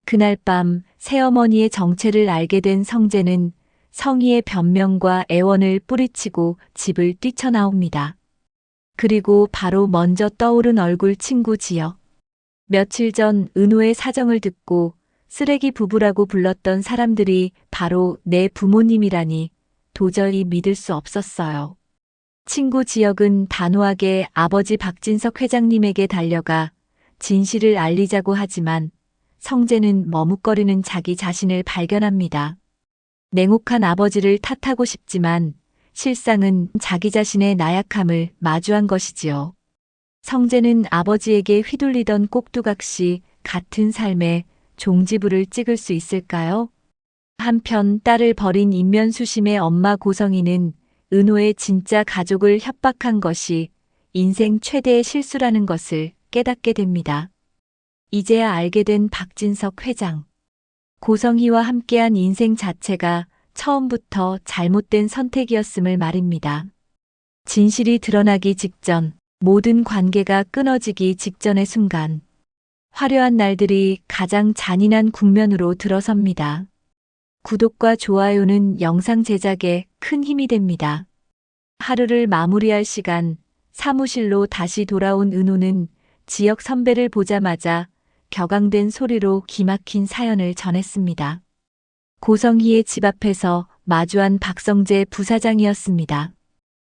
그날 밤 새어머니의 정체를 알게 된 성재는 성희의 변명과 애원을 뿌리치고 집을 뛰쳐나옵니다. 그리고 바로 먼저 떠오른 얼굴 친구 지역. 며칠 전 은호의 사정을 듣고 쓰레기 부부라고 불렀던 사람들이 바로 내 부모님이라니 도저히 믿을 수 없었어요. 친구 지역은 단호하게 아버지 박진석 회장님에게 달려가 진실을 알리자고 하지만 성재는 머뭇거리는 자기 자신을 발견합니다. 냉혹한 아버지를 탓하고 싶지만 실상은 자기 자신의 나약함을 마주한 것이지요. 성재는 아버지에게 휘둘리던 꼭두각시 같은 삶에 종지부를 찍을 수 있을까요? 한편 딸을 버린 인면수심의 엄마 고성희는 은호의 진짜 가족을 협박한 것이 인생 최대의 실수라는 것을 깨닫게 됩니다. 이제야 알게 된 박진석 회장. 고성희와 함께한 인생 자체가 처음부터 잘못된 선택이었음을 말입니다. 진실이 드러나기 직전, 모든 관계가 끊어지기 직전의 순간, 화려한 날들이 가장 잔인한 국면으로 들어섭니다. 구독과 좋아요는 영상 제작에 큰 힘이 됩니다. 하루를 마무리할 시간, 사무실로 다시 돌아온 은호는 지역 선배를 보자마자 격앙된 소리로 기막힌 사연을 전했습니다. 고성희의 집 앞에서 마주한 박성재 부사장이었습니다.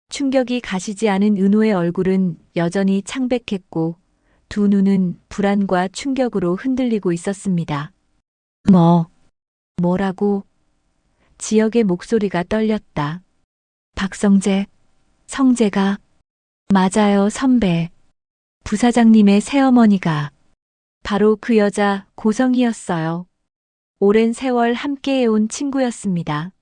충격이 가시지 않은 은호의 얼굴은 여전히 창백했고 두 눈은 불안과 충격으로 흔들리고 있었습니다. 뭐라고? 지역의 목소리가 떨렸다. 박성재, 성재가. 맞아요, 선배. 부사장님의 새어머니가. 바로 그 여자 고성희였어요. 오랜 세월 함께해온 친구였습니다.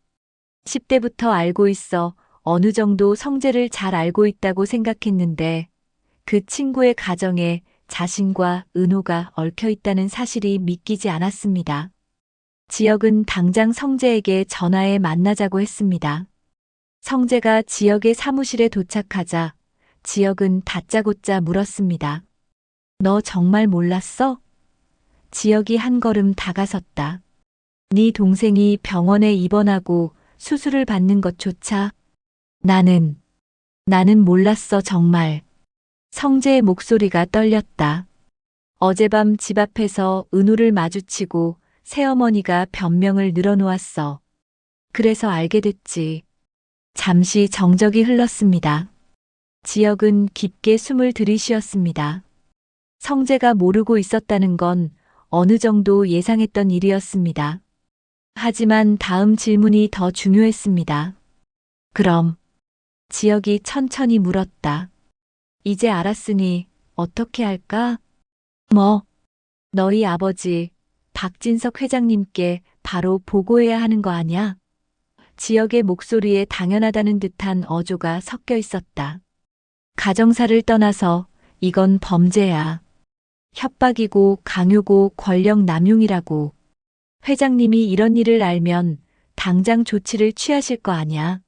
10대부터 알고 있어 어느 정도 성재를 잘 알고 있다고 생각했는데 그 친구의 가정에 자신과 은호가 얽혀 있다는 사실이 믿기지 않았습니다. 지역은 당장 성재에게 전화해 만나자고 했습니다. 성재가 지역의 사무실에 도착하자 지역은 다짜고짜 물었습니다. 너 정말 몰랐어? 지역이 한 걸음 다가섰다. 네 동생이 병원에 입원하고 수술을 받는 것조차 나는 몰랐어 정말. 성재의 목소리가 떨렸다. 어젯밤 집 앞에서 은호를 마주치고 새어머니가 변명을 늘어놓았어. 그래서 알게 됐지. 잠시 정적이 흘렀습니다. 지역은 깊게 숨을 들이쉬었습니다. 성재가 모르고 있었다는 건 어느 정도 예상했던 일이었습니다. 하지만 다음 질문이 더 중요했습니다. 그럼 지역이 천천히 물었다. 이제 알았으니 어떻게 할까? 너희 아버지 박진석 회장님께 바로 보고해야 하는 거 아냐? 지역의 목소리에 당연하다는 듯한 어조가 섞여 있었다. 가정사를 떠나서 이건 범죄야. 협박이고 강요고 권력 남용이라고. 회장님이 이런 일을 알면 당장 조치를 취하실 거 아냐.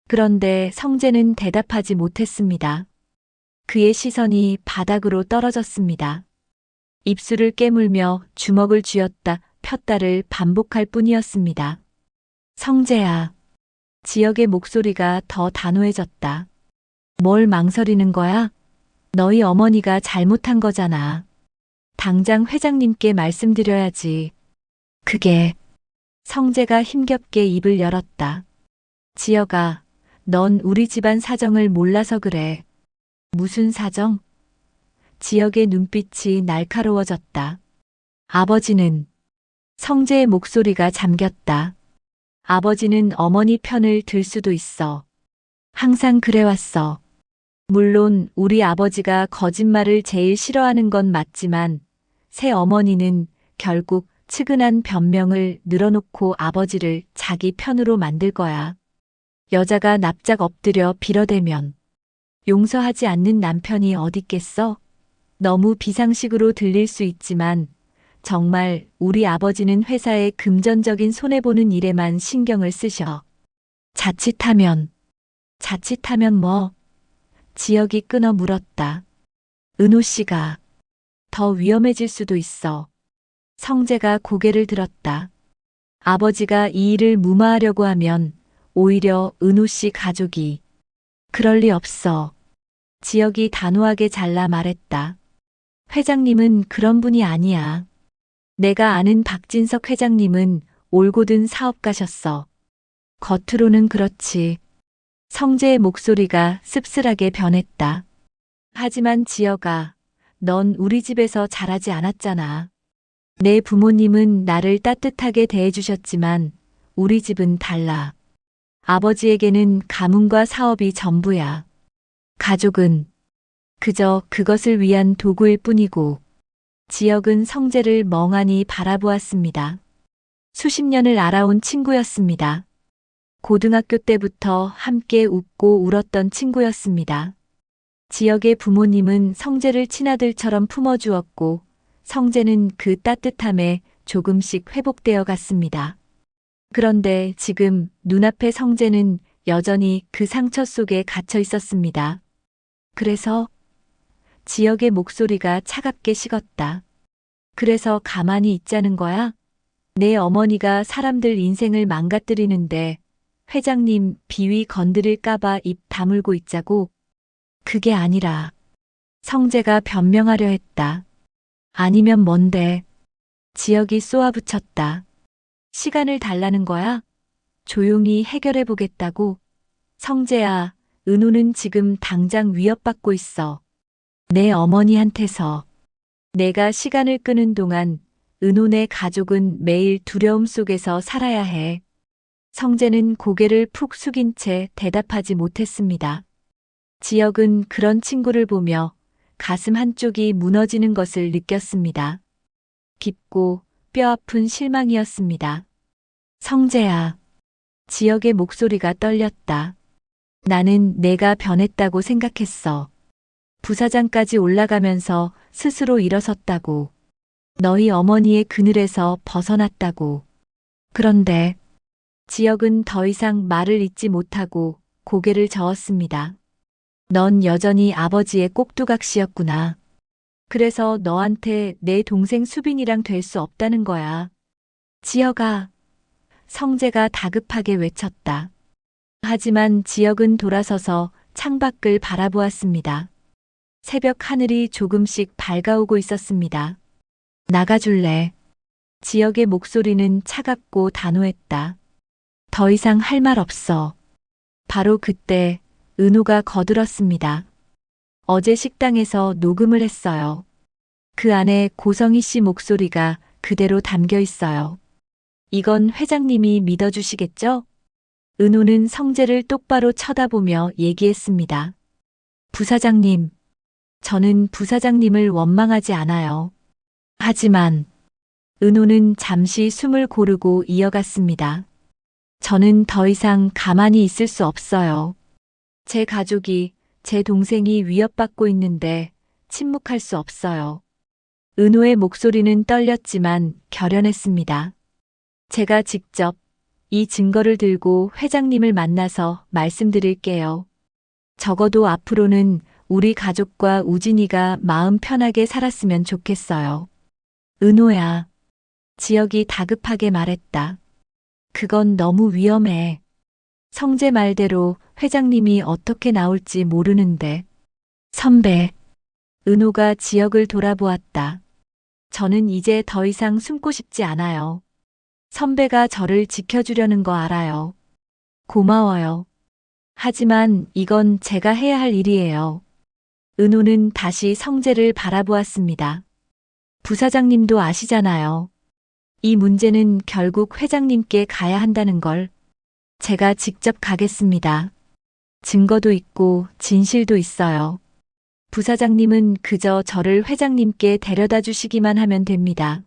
그런데 성재는 대답하지 못했습니다. 그의 시선이 바닥으로 떨어졌습니다. 입술을 깨물며 주먹을 쥐었다 폈다를 반복할 뿐이었습니다. 성재야. 지역의 목소리가 더 단호해졌다. 뭘 망설이는 거야? 너희 어머니가 잘못한 거잖아. 당장 회장님께 말씀드려야지. 그게. 성재가 힘겹게 입을 열었다. 지역아, 넌 우리 집안 사정을 몰라서 그래. 무슨 사정? 지역의 눈빛이 날카로워졌다. 아버지는. 성재의 목소리가 잠겼다. 아버지는 어머니 편을 들 수도 있어. 항상 그래왔어. 물론 우리 아버지가 거짓말을 제일 싫어하는 건 맞지만 새 어머니는 결국 측은한 변명을 늘어놓고 아버지를 자기 편으로 만들 거야. 여자가 납작 엎드려 빌어대면 용서하지 않는 남편이 어딨겠어? 너무 비상식으로 들릴 수 있지만 정말 우리 아버지는 회사의 금전적인 손해보는 일에만 신경을 쓰셔. 자칫하면 뭐? 지역이 끊어 물었다. 은호 씨가 더 위험해질 수도 있어. 성재가 고개를 들었다. 아버지가 이 일을 무마하려고 하면 오히려 은호 씨 가족이 그럴 리 없어. 지역이 단호하게 잘라 말했다. 회장님은 그런 분이 아니야. 내가 아는 박진석 회장님은 올곧은 사업가셨어. 겉으로는 그렇지. 성재의 목소리가 씁쓸하게 변했다. 하지만 지혁아, 넌 우리 집에서 자라지 않았잖아. 내 부모님은 나를 따뜻하게 대해주셨지만 우리 집은 달라. 아버지에게는 가문과 사업이 전부야. 가족은 그저 그것을 위한 도구일 뿐이고. 지혁은 성재를 멍하니 바라보았습니다. 수십 년을 알아온 친구였습니다. 고등학교 때부터 함께 웃고 울었던 친구였습니다. 지혁의 부모님은 성재를 친아들처럼 품어주었고 성재는 그 따뜻함에 조금씩 회복되어 갔습니다. 그런데 지금 눈앞의 성재는 여전히 그 상처 속에 갇혀 있었습니다. 그래서 지혁의 목소리가 차갑게 식었다. 그래서 가만히 있자는 거야? 내 어머니가 사람들 인생을 망가뜨리는데 회장님 비위 건드릴까봐 입 다물고 있자고? 그게 아니라 성재가 변명하려 했다. 아니면 뭔데? 지혁이 쏘아붙였다. 시간을 달라는 거야? 조용히 해결해 보겠다고? 성재야, 은호는 지금 당장 위협받고 있어. 내 어머니한테서. 내가 시간을 끄는 동안 은호네 가족은 매일 두려움 속에서 살아야 해. 성재는 고개를 푹 숙인 채 대답하지 못했습니다. 지혁은 그런 친구를 보며 가슴 한쪽이 무너지는 것을 느꼈습니다. 깊고 뼈아픈 실망이었습니다. 성재야. 지혁의 목소리가 떨렸다. 나는 내가 변했다고 생각했어. 부사장까지 올라가면서 스스로 일어섰다고. 너희 어머니의 그늘에서 벗어났다고. 그런데 지혁은 더 이상 말을 잇지 못하고 고개를 저었습니다. 넌 여전히 아버지의 꼭두각시였구나. 그래서 너한테 내 동생 수빈이랑 될 수 없다는 거야. 지혁아. 성재가 다급하게 외쳤다. 하지만 지혁은 돌아서서 창밖을 바라보았습니다. 새벽 하늘이 조금씩 밝아오고 있었습니다. 나가줄래? 지혁의 목소리는 차갑고 단호했다. 더 이상 할 말 없어. 바로 그때 은호가 거들었습니다. 어제 식당에서 녹음을 했어요. 그 안에 고성희 씨 목소리가 그대로 담겨 있어요. 이건 회장님이 믿어주시겠죠? 은호는 성재를 똑바로 쳐다보며 얘기했습니다. 부사장님, 저는 부사장님을 원망하지 않아요. 하지만 은호는 잠시 숨을 고르고 이어갔습니다. 저는 더 이상 가만히 있을 수 없어요. 제 가족이, 제 동생이 위협받고 있는데 침묵할 수 없어요. 은호의 목소리는 떨렸지만 결연했습니다. 제가 직접 이 증거를 들고 회장님을 만나서 말씀드릴게요. 적어도 앞으로는 우리 가족과 우진이가 마음 편하게 살았으면 좋겠어요. 은호야. 지혁이 다급하게 말했다. 그건 너무 위험해. 성재 말대로 회장님이 어떻게 나올지 모르는데. 선배. 은호가 지혁을 돌아보았다. 저는 이제 더 이상 숨고 싶지 않아요. 선배가 저를 지켜주려는 거 알아요. 고마워요. 하지만 이건 제가 해야 할 일이에요. 은호는 다시 성재를 바라보았습니다. 부사장님도 아시잖아요. 이 문제는 결국 회장님께 가야 한다는 걸. 제가 직접 가겠습니다. 증거도 있고 진실도 있어요. 부사장님은 그저 저를 회장님께 데려다 주시기만 하면 됩니다.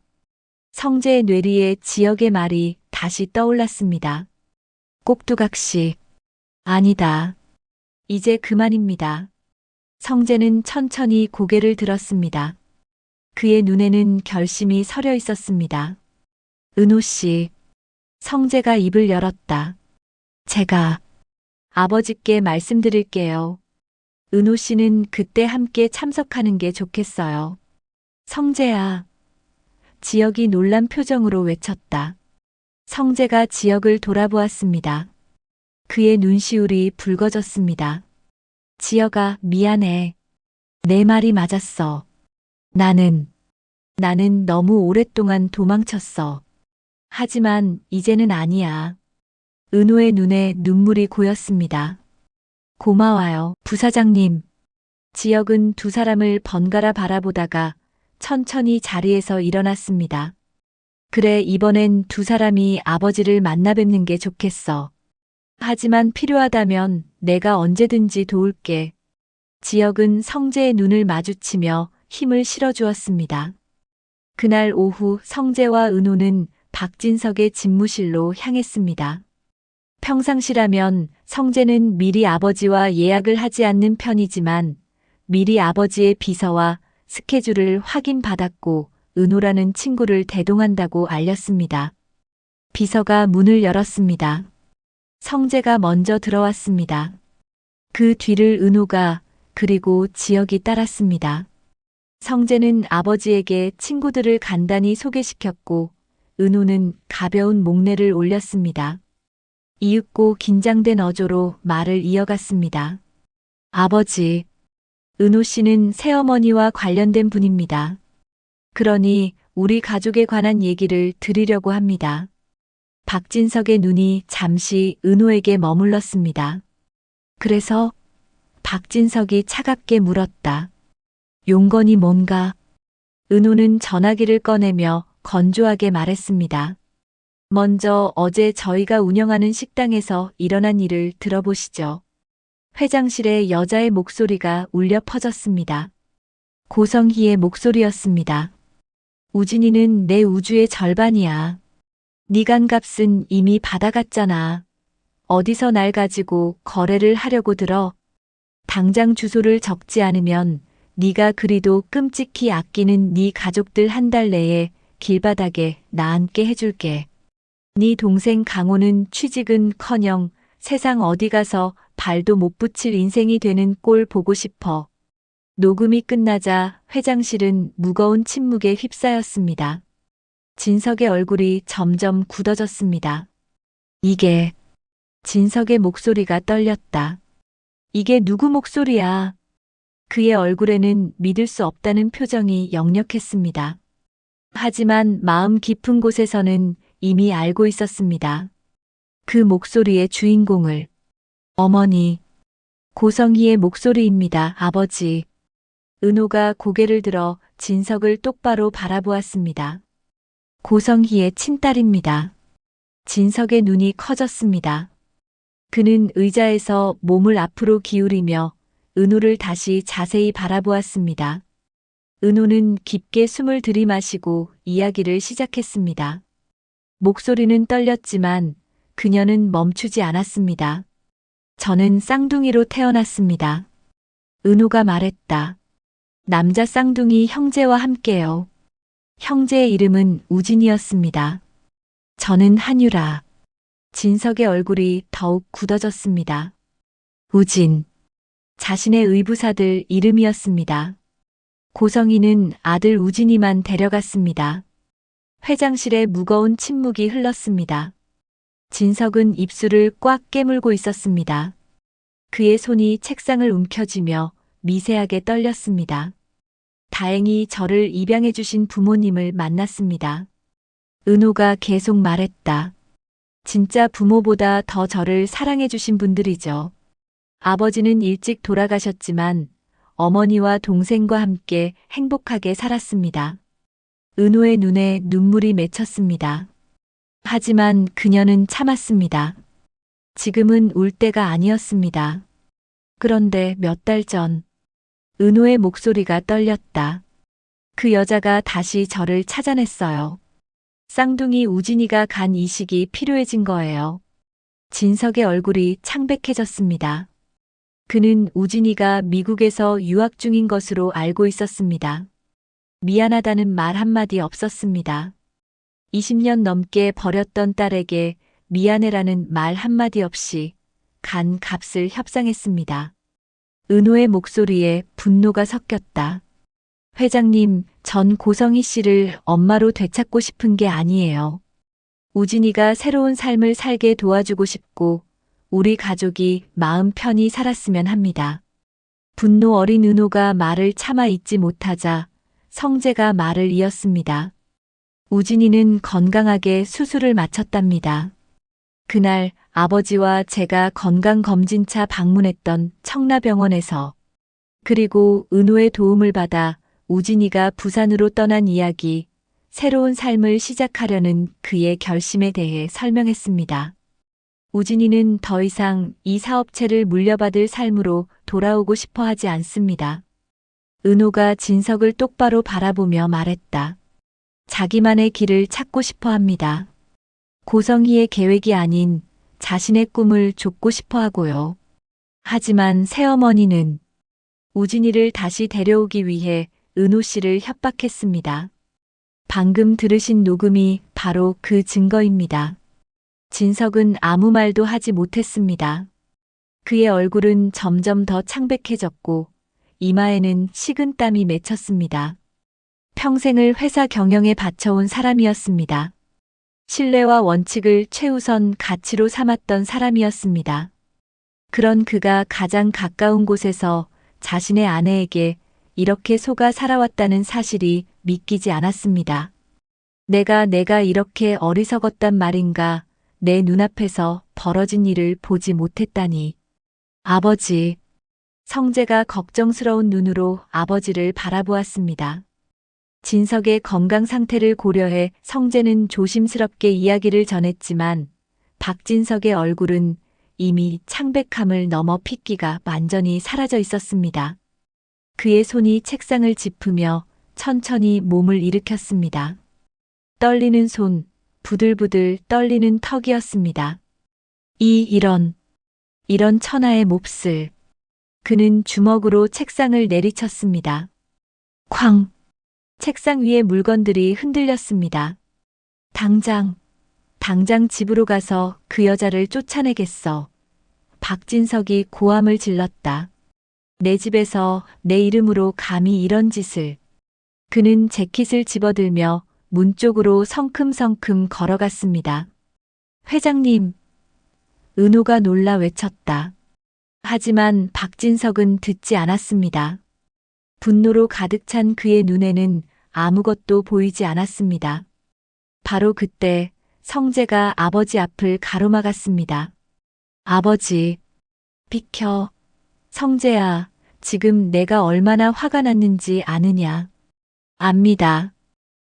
성재의 뇌리에 지혁의 말이 다시 떠올랐습니다. 꼭두각시. 아니다. 이제 그만입니다. 성재는 천천히 고개를 들었습니다. 그의 눈에는 결심이 서려 있었습니다. 은호 씨. 성재가 입을 열었다. 제가 아버지께 말씀드릴게요. 은호 씨는 그때 함께 참석하는 게 좋겠어요. 성재야. 지역이 놀란 표정으로 외쳤다. 성재가 지역을 돌아보았습니다. 그의 눈시울이 붉어졌습니다. 지역아, 미안해. 내 말이 맞았어. 나는 너무 오랫동안 도망쳤어. 하지만 이제는 아니야. 은호의 눈에 눈물이 고였습니다. 고마워요, 부사장님. 지역은 두 사람을 번갈아 바라보다가 천천히 자리에서 일어났습니다. 그래, 이번엔 두 사람이 아버지를 만나 뵙는 게 좋겠어. 하지만 필요하다면 내가 언제든지 도울게. 지역은 성재의 눈을 마주치며 힘을 실어주었습니다. 그날 오후 성재와 은호는 박진석의 집무실로 향했습니다. 평상시라면 성재는 미리 아버지와 예약을 하지 않는 편이지만 미리 아버지의 비서와 스케줄을 확인받았고 은호라는 친구를 대동한다고 알렸습니다. 비서가 문을 열었습니다. 성재가 먼저 들어왔습니다. 그 뒤를 은호가 그리고 지역이 따랐습니다. 성재는 아버지에게 친구들을 간단히 소개시켰고 은호는 가벼운 목례를 올렸습니다. 이윽고 긴장된 어조로 말을 이어갔습니다. 아버지, 은호 씨는 새어머니와 관련된 분입니다. 그러니 우리 가족에 관한 얘기를 드리려고 합니다. 박진석의 눈이 잠시 은호에게 머물렀습니다. 그래서 박진석이 차갑게 물었다. 용건이 뭔가? 은호는 전화기를 꺼내며 건조하게 말했습니다. 먼저 어제 저희가 운영하는 식당에서 일어난 일을 들어보시죠. 회장실에 여자의 목소리가 울려 퍼졌습니다. 고성희의 목소리였습니다. 우진이는 내 우주의 절반이야. 네 간값은 이미 받아갔잖아. 어디서 날 가지고 거래를 하려고 들어. 당장 주소를 적지 않으면 네가 그리도 끔찍히 아끼는 네 가족들 한 달 내에 길바닥에 나앉게 해줄게. 네 동생 강호는 취직은커녕 세상 어디 가서 발도 못 붙일 인생이 되는 꼴 보고 싶어. 녹음이 끝나자 회장실은 무거운 침묵에 휩싸였습니다. 진석의 얼굴이 점점 굳어졌습니다. 이게 진석의 목소리가 떨렸다. 이게 누구 목소리야? 그의 얼굴에는 믿을 수 없다는 표정이 역력했습니다. 하지만 마음 깊은 곳에서는 이미 알고 있었습니다. 그 목소리의 주인공을. 어머니. 고성희의 목소리입니다, 아버지. 은호가 고개를 들어 진석을 똑바로 바라보았습니다. 고성희의 친딸입니다. 진석의 눈이 커졌습니다. 그는 의자에서 몸을 앞으로 기울이며 은호를 다시 자세히 바라보았습니다. 은호는 깊게 숨을 들이마시고 이야기를 시작했습니다. 목소리는 떨렸지만 그녀는 멈추지 않았습니다. 저는 쌍둥이로 태어났습니다. 은호가 말했다. 남자 쌍둥이 형제와 함께요. 형제의 이름은 우진이었습니다. 저는 한유라. 진석의 얼굴이 더욱 굳어졌습니다. 우진. 자신의 의부사들 이름이었습니다. 고성희는 아들 우진이만 데려갔습니다. 회장실에 무거운 침묵이 흘렀습니다. 진석은 입술을 꽉 깨물고 있었습니다. 그의 손이 책상을 움켜쥐며 미세하게 떨렸습니다. 다행히 저를 입양해 주신 부모님을 만났습니다. 은호가 계속 말했다. 진짜 부모보다 더 저를 사랑해 주신 분들이죠. 아버지는 일찍 돌아가셨지만 어머니와 동생과 함께 행복하게 살았습니다. 은호의 눈에 눈물이 맺혔습니다. 하지만 그녀는 참았습니다. 지금은 울 때가 아니었습니다. 그런데 몇 달 전, 은호의 목소리가 떨렸다. 그 여자가 다시 저를 찾아냈어요. 쌍둥이 우진이가 간 이식이 필요해진 거예요. 진석의 얼굴이 창백해졌습니다. 그는 우진이가 미국에서 유학 중인 것으로 알고 있었습니다. 미안하다는 말 한마디 없었습니다. 20년 넘게 버렸던 딸에게 미안해라는 말 한마디 없이 간 값을 협상했습니다. 은호의 목소리에 분노가 섞였다. 회장님, 전 고성희 씨를 엄마로 되찾고 싶은 게 아니에요. 우진이가 새로운 삶을 살게 도와주고 싶고 우리 가족이 마음 편히 살았으면 합니다. 분노 어린 은호가 말을 참아 있지 못하자 성재가 말을 이었습니다. 우진이는 건강하게 수술을 마쳤답니다. 그날 아버지와 제가 건강검진차 방문했던 청라병원에서 그리고 은호의 도움을 받아 우진이가 부산으로 떠난 이야기, 새로운 삶을 시작하려는 그의 결심에 대해 설명했습니다. 우진이는 더 이상 이 사업체를 물려받을 삶으로 돌아오고 싶어 하지 않습니다. 은호가 진석을 똑바로 바라보며 말했다. 자기만의 길을 찾고 싶어 합니다. 고성희의 계획이 아닌 자신의 꿈을 좇고 싶어 하고요. 하지만 새어머니는 우진이를 다시 데려오기 위해 은호 씨를 협박했습니다. 방금 들으신 녹음이 바로 그 증거입니다. 진석은 아무 말도 하지 못했습니다. 그의 얼굴은 점점 더 창백해졌고 이마에는 식은땀이 맺혔습니다. 평생을 회사 경영에 바쳐온 사람이었습니다. 신뢰와 원칙을 최우선 가치로 삼았던 사람이었습니다. 그런 그가 가장 가까운 곳에서 자신의 아내에게 이렇게 속아 살아왔다는 사실이 믿기지 않았습니다. 내가 이렇게 어리석었단 말인가, 내 눈앞에서 벌어진 일을 보지 못했다니. 아버지. 성재가 걱정스러운 눈으로 아버지를 바라보았습니다. 진석의 건강 상태를 고려해 성재는 조심스럽게 이야기를 전했지만 박진석의 얼굴은 이미 창백함을 넘어 핏기가 완전히 사라져 있었습니다. 그의 손이 책상을 짚으며 천천히 몸을 일으켰습니다. 떨리는 손, 부들부들 떨리는 턱이었습니다. 이런 천하의 몹쓸. 그는 주먹으로 책상을 내리쳤습니다. 쾅! 책상 위의 물건들이 흔들렸습니다. 당장 집으로 가서 그 여자를 쫓아내겠어. 박진석이 고함을 질렀다. 내 집에서 내 이름으로 감히 이런 짓을. 그는 재킷을 집어들며 문 쪽으로 성큼성큼 걸어갔습니다. 회장님. 은호가 놀라 외쳤다. 하지만 박진석은 듣지 않았습니다. 분노로 가득 찬 그의 눈에는 아무것도 보이지 않았습니다. 바로 그때 성재가 아버지 앞을 가로막았습니다. 아버지, 비켜. 성재야, 지금 내가 얼마나 화가 났는지 아느냐. 압니다.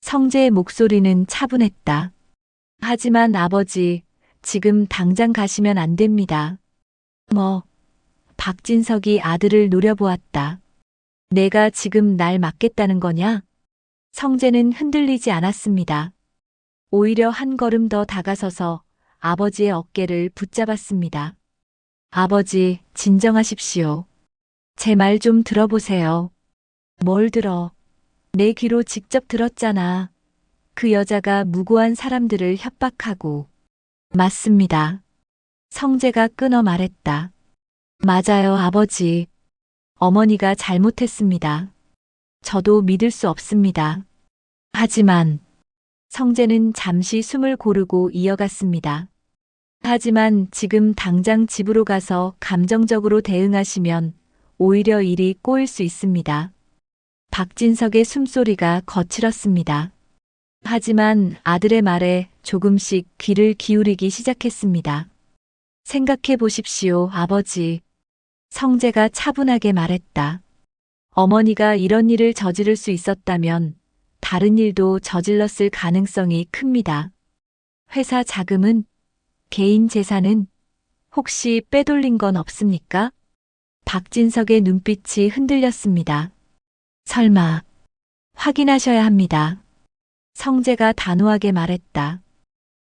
성재의 목소리는 차분했다. 하지만 아버지, 지금 당장 가시면 안 됩니다. 박진석이 아들을 노려보았다. 내가 지금 날 막겠다는 거냐? 성재는 흔들리지 않았습니다. 오히려 한 걸음 더 다가서서 아버지의 어깨를 붙잡았습니다. 아버지, 진정하십시오. 제 말 좀 들어보세요. 뭘 들어? 내 귀로 직접 들었잖아. 그 여자가 무고한 사람들을 협박하고. 맞습니다. 성재가 끊어 말했다. 맞아요, 아버지. 어머니가 잘못했습니다. 저도 믿을 수 없습니다. 하지만 성재는 잠시 숨을 고르고 이어갔습니다. 하지만 지금 당장 집으로 가서 감정적으로 대응하시면 오히려 일이 꼬일 수 있습니다. 박진석의 숨소리가 거칠었습니다. 하지만 아들의 말에 조금씩 귀를 기울이기 시작했습니다. 생각해 보십시오, 아버지. 성재가 차분하게 말했다. 어머니가 이런 일을 저지를 수 있었다면 다른 일도 저질렀을 가능성이 큽니다. 회사 자금은? 개인 재산은? 혹시 빼돌린 건 없습니까? 박진석의 눈빛이 흔들렸습니다. 설마. 확인하셔야 합니다. 성재가 단호하게 말했다.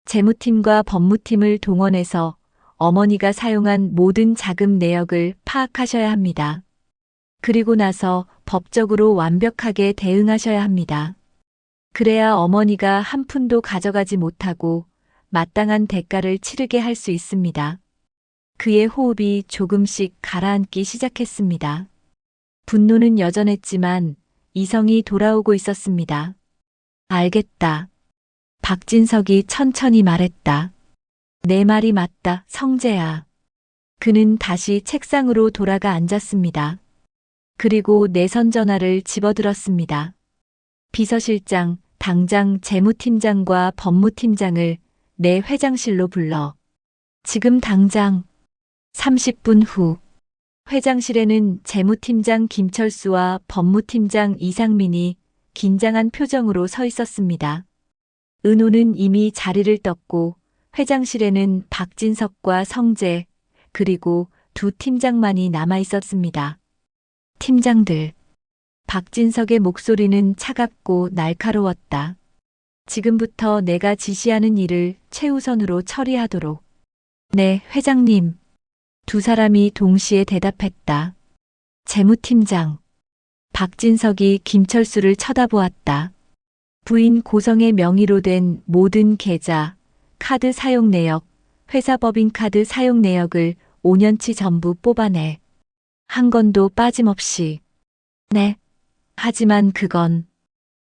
재무팀과 법무팀을 동원해서 어머니가 사용한 모든 자금 내역을 파악하셔야 합니다. 그리고 나서 법적으로 완벽하게 대응하셔야 합니다. 그래야 어머니가 한 푼도 가져가지 못하고 마땅한 대가를 치르게 할 수 있습니다. 그의 호흡이 조금씩 가라앉기 시작했습니다. 분노는 여전했지만 이성이 돌아오고 있었습니다. 알겠다. 박진석이 천천히 말했다. 내 말이 맞다, 성재야. 그는 다시 책상으로 돌아가 앉았습니다. 그리고 내선 전화를 집어들었습니다. 비서실장, 당장 재무팀장과 법무팀장을 내 회장실로 불러. 지금 당장. 30분 후. 회장실에는 재무팀장 김철수와 법무팀장 이상민이 긴장한 표정으로 서 있었습니다. 은호는 이미 자리를 떴고 회장실에는 박진석과 성재, 그리고 두 팀장만이 남아 있었습니다. 팀장들. 박진석의 목소리는 차갑고 날카로웠다. 지금부터 내가 지시하는 일을 최우선으로 처리하도록. 네, 회장님. 두 사람이 동시에 대답했다. 재무팀장. 박진석이 김철수를 쳐다보았다. 부인 고성의 명의로 된 모든 계좌, 카드 사용 내역, 회사 법인카드 사용 내역을 5년치 전부 뽑아내. 한 건도 빠짐없이. 네. 하지만 그건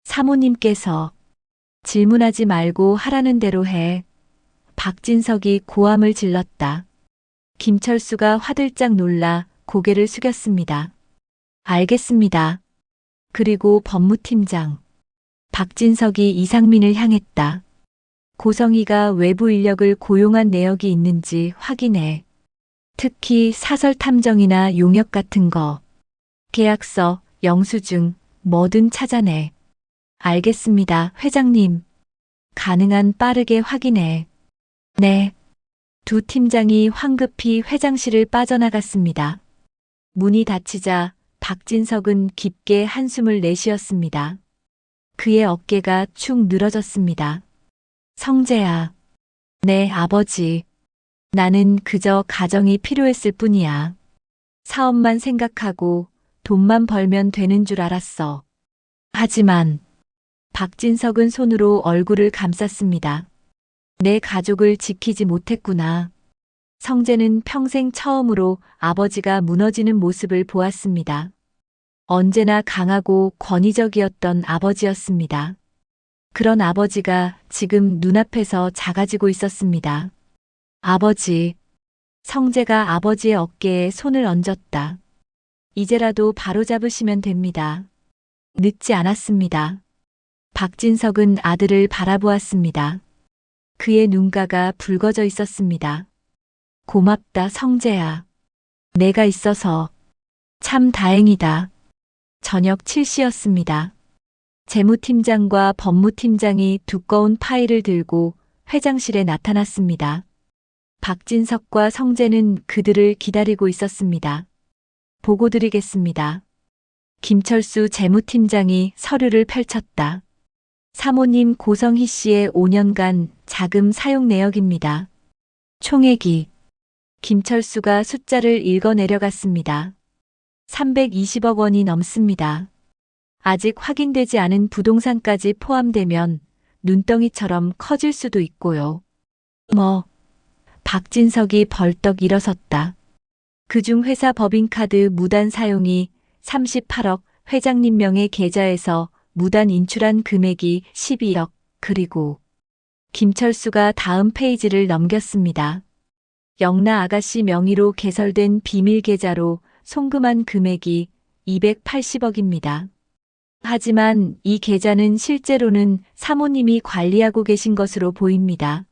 사모님께서 질문하지 말고 하라는 대로 해. 박진석이 고함을 질렀다. 김철수가 화들짝 놀라 고개를 숙였습니다. 알겠습니다. 그리고 법무팀장. 박진석이 이상민을 향했다. 고성이가 외부 인력을 고용한 내역이 있는지 확인해. 특히 사설 탐정이나 용역 같은 거. 계약서, 영수증, 뭐든 찾아내. 알겠습니다, 회장님. 가능한 빠르게 확인해. 네. 두 팀장이 황급히 회장실을 빠져나갔습니다. 문이 닫히자 박진석은 깊게 한숨을 내쉬었습니다. 그의 어깨가 축 늘어졌습니다. 성재야. 네, 아버지. 나는 그저 가정이 필요했을 뿐이야. 사업만 생각하고 돈만 벌면 되는 줄 알았어. 하지만 박진석은 손으로 얼굴을 감쌌습니다. 내 가족을 지키지 못했구나. 성재는 평생 처음으로 아버지가 무너지는 모습을 보았습니다. 언제나 강하고 권위적이었던 아버지였습니다. 그런 아버지가 지금 눈앞에서 작아지고 있었습니다. 아버지. 성재가 아버지의 어깨에 손을 얹었다. 이제라도 바로잡으시면 됩니다. 늦지 않았습니다. 박진석은 아들을 바라보았습니다. 그의 눈가가 붉어져 있었습니다. 고맙다, 성재야. 내가 있어서 참 다행이다. 저녁 7시였습니다. 재무팀장과 법무팀장이 두꺼운 파일을 들고 회장실에 나타났습니다. 박진석과 성재는 그들을 기다리고 있었습니다. 보고 드리겠습니다. 김철수 재무팀장이 서류를 펼쳤다. 사모님 고성희 씨의 5년간 자금 사용 내역입니다. 총액이. 김철수가 숫자를 읽어 내려갔습니다. 320억 원이 넘습니다. 아직 확인되지 않은 부동산까지 포함되면 눈덩이처럼 커질 수도 있고요. 박진석이 벌떡 일어섰다. 그중 회사 법인카드 무단 사용이 38억, 회장님 명의 계좌에서 무단 인출한 금액이 12억, 그리고 김철수가 다음 페이지를 넘겼습니다. 영나 아가씨 명의로 개설된 비밀 계좌로 송금한 금액이 280억입니다. 하지만 이 계좌는 실제로는 사모님이 관리하고 계신 것으로 보입니다.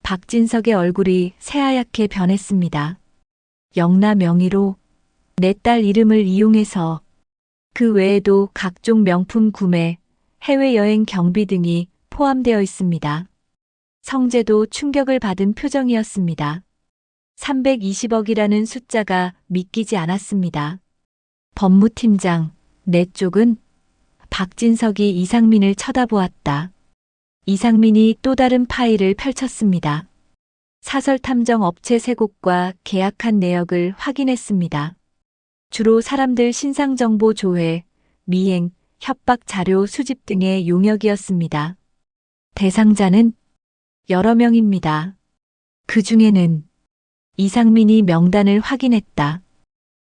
박진석의 얼굴이 새하얗게 변했습니다. 영나 명의로 내 딸 이름을 이용해서. 그 외에도 각종 명품 구매, 해외여행 경비 등이 포함되어 있습니다. 성재도 충격을 받은 표정이었습니다. 320억이라는 숫자가 믿기지 않았습니다. 법무팀장, 내 쪽은? 박진석이 이상민을 쳐다보았다. 이상민이 또 다른 파일을 펼쳤습니다. 사설탐정 업체 3곳과 계약한 내역을 확인했습니다. 주로 사람들 신상정보 조회, 미행, 협박 자료 수집 등의 용역이었습니다. 대상자는 여러 명입니다. 그 중에는 이상민이 명단을 확인했다.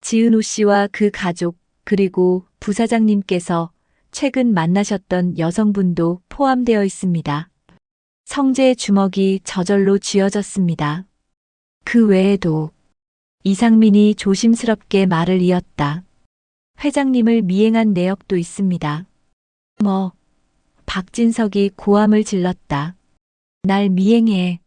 지은호 씨와 그 가족, 그리고 부사장님께서 최근 만나셨던 여성분도 포함되어 있습니다. 성재의 주먹이 저절로 쥐어졌습니다. 그 외에도 이상민이 조심스럽게 말을 이었다. 회장님을 미행한 내역도 있습니다. 뭐? 박진석이 고함을 질렀다. 날 미행해.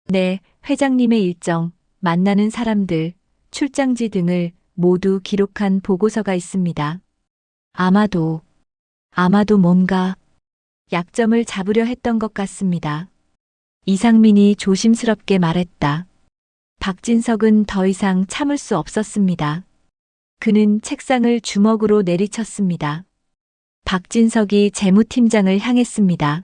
네, 회장님의 일정, 만나는 사람들, 출장지 등을 모두 기록한 보고서가 있습니다. 아마도 뭔가 약점을 잡으려 했던 것 같습니다. 이상민이 조심스럽게 말했다. 박진석은 더 이상 참을 수 없었습니다. 그는 책상을 주먹으로 내리쳤습니다. 박진석이 재무팀장을 향했습니다.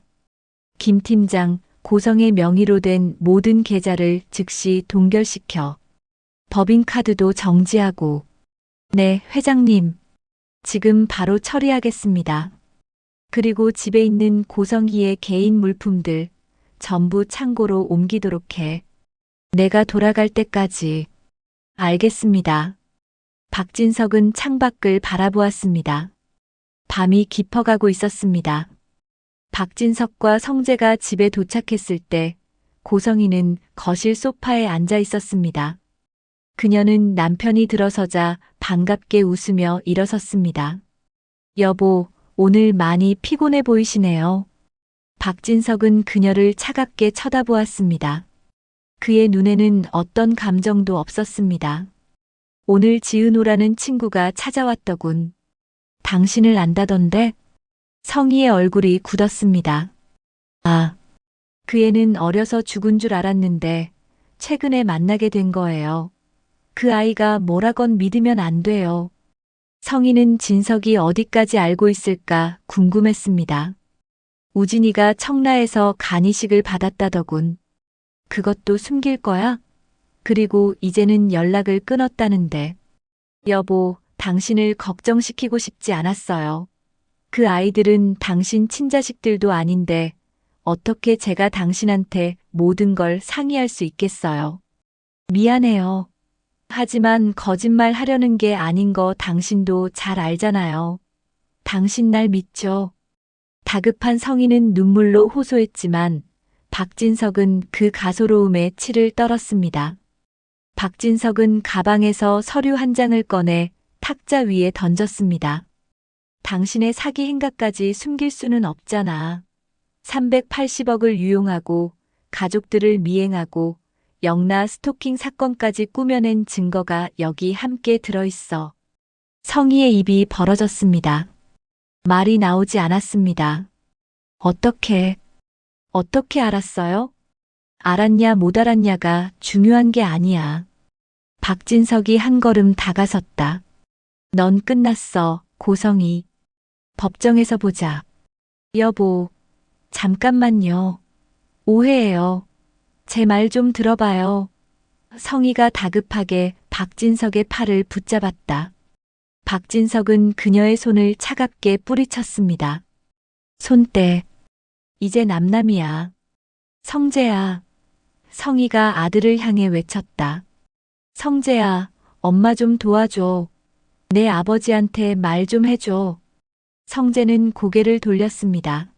김 팀장, 고성의 명의로 된 모든 계좌를 즉시 동결시켜 법인카드도 정지하고. 네, 회장님. 지금 바로 처리하겠습니다. 그리고 집에 있는 고성희의 개인 물품들 전부 창고로 옮기도록 해. 내가 돌아갈 때까지. 알겠습니다. 박진석은 창밖을 바라보았습니다. 밤이 깊어가고 있었습니다. 박진석과 성재가 집에 도착했을 때 고성희는 거실 소파에 앉아 있었습니다. 그녀는 남편이 들어서자 반갑게 웃으며 일어섰습니다. 여보, 오늘 많이 피곤해 보이시네요. 박진석은 그녀를 차갑게 쳐다보았습니다. 그의 눈에는 어떤 감정도 없었습니다. 오늘 지은호라는 친구가 찾아왔더군. 당신을 안다던데? 성희의 얼굴이 굳었습니다. 아, 그 애는 어려서 죽은 줄 알았는데 최근에 만나게 된 거예요. 그 아이가 뭐라건 믿으면 안 돼요. 성희는 진석이 어디까지 알고 있을까 궁금했습니다. 우진이가 청라에서 간이식을 받았다더군. 그것도 숨길 거야? 그리고 이제는 연락을 끊었다는데. 여보, 당신을 걱정시키고 싶지 않았어요. 그 아이들은 당신 친자식들도 아닌데 어떻게 제가 당신한테 모든 걸 상의할 수 있겠어요. 미안해요. 하지만 거짓말 하려는 게 아닌 거 당신도 잘 알잖아요. 당신 날 믿죠? 다급한 성희는 눈물로 호소했지만 박진석은 그 가소로움에 치를 떨었습니다. 박진석은 가방에서 서류 한 장을 꺼내 탁자 위에 던졌습니다. 당신의 사기 행각까지 숨길 수는 없잖아. 380억을 유용하고 가족들을 미행하고 영라 스토킹 사건까지 꾸며낸 증거가 여기 함께 들어있어. 성희의 입이 벌어졌습니다. 말이 나오지 않았습니다. 어떻게 알았어요? 알았냐 못 알았냐가 중요한 게 아니야. 박진석이 한 걸음 다가섰다. 넌 끝났어, 고성희. 법정에서 보자. 여보, 잠깐만요. 오해예요. 제 말 좀 들어봐요. 성희가 다급하게 박진석의 팔을 붙잡았다. 박진석은 그녀의 손을 차갑게 뿌리쳤습니다. 손 떼. 이제 남남이야. 성재야. 성희가 아들을 향해 외쳤다. 성재야, 엄마 좀 도와줘. 내 아버지한테 말 좀 해줘. 성재는 고개를 돌렸습니다.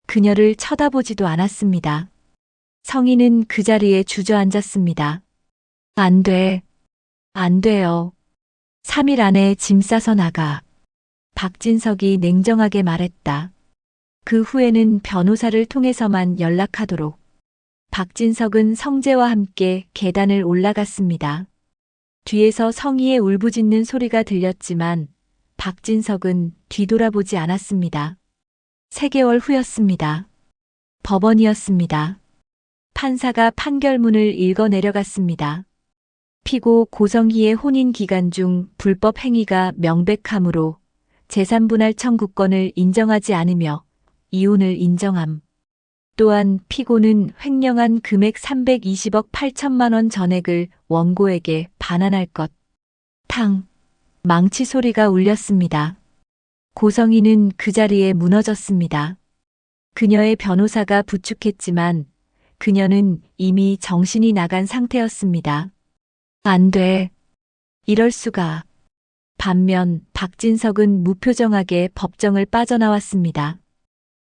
그녀를 쳐다보지도 않았습니다. 성희는 그 자리에 주저앉았습니다. 안 돼. 안 돼요. 3일 안에 짐 싸서 나가. 박진석이 냉정하게 말했다. 그 후에는 변호사를 통해서만 연락하도록. 박진석은 성재와 함께 계단을 올라갔습니다. 뒤에서 성희의 울부짖는 소리가 들렸지만 박진석은 뒤돌아보지 않았습니다. 3개월 후였습니다. 법원이었습니다. 판사가 판결문을 읽어 내려갔습니다. 피고 고성희의 혼인 기간 중 불법 행위가 명백하므로 재산분할 청구권을 인정하지 않으며 이혼을 인정함. 또한 피고는 횡령한 금액 320억 8천만 원 전액을 원고에게 반환할 것. 탕. 망치 소리가 울렸습니다. 고성희는 그 자리에 무너졌습니다. 그녀의 변호사가 부축했지만 그녀는 이미 정신이 나간 상태였습니다. 안 돼. 이럴 수가. 반면 박진석은 무표정하게 법정을 빠져나왔습니다.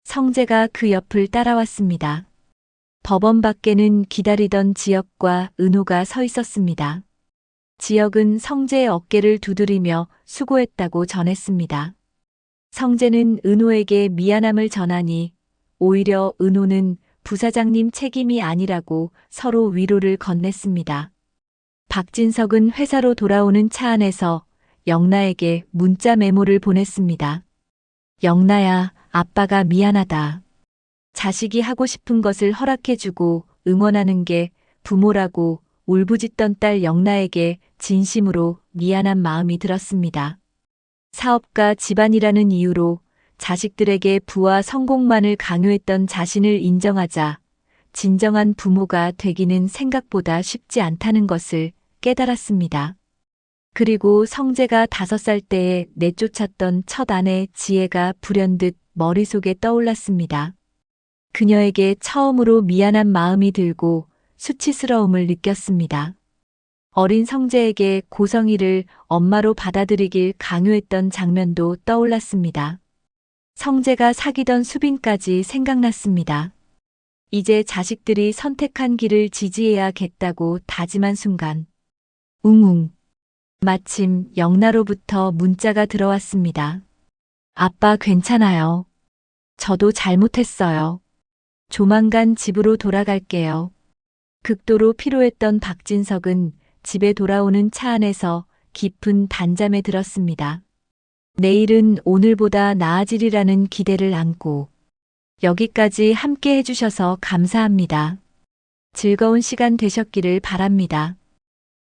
성재가 그 옆을 따라왔습니다. 법원 밖에는 기다리던 지혁과 은호가 서 있었습니다. 지혁은 성재의 어깨를 두드리며 수고했다고 전했습니다. 성재는 은호에게 미안함을 전하니 오히려 은호는 부사장님 책임이 아니라고 서로 위로를 건넸습니다. 박진석은 회사로 돌아오는 차 안에서 영나에게 문자 메모를 보냈습니다. 영나야, 아빠가 미안하다. 자식이 하고 싶은 것을 허락해주고 응원하는 게 부모라고 울부짖던 딸 영나에게 진심으로 미안한 마음이 들었습니다. 사업가 집안이라는 이유로 자식들에게 부와 성공만을 강요했던 자신을 인정하자 진정한 부모가 되기는 생각보다 쉽지 않다는 것을 깨달았습니다. 그리고 성재가 5살 때에 내쫓았던 첫 아내 지혜가 불현듯 머릿속에 떠올랐습니다. 그녀에게 처음으로 미안한 마음이 들고 수치스러움을 느꼈습니다. 어린 성재에게 고성희를 엄마로 받아들이길 강요했던 장면도 떠올랐습니다. 성재가 사귀던 수빈까지 생각났습니다. 이제 자식들이 선택한 길을 지지해야겠다고 다짐한 순간 웅웅. 마침 영나로부터 문자가 들어왔습니다. 아빠 괜찮아요. 저도 잘못했어요. 조만간 집으로 돌아갈게요. 극도로 피로했던 박진석은 집에 돌아오는 차 안에서 깊은 단잠에 들었습니다. 내일은 오늘보다 나아지리라는 기대를 안고 여기까지 함께 해주셔서 감사합니다. 즐거운 시간 되셨기를 바랍니다.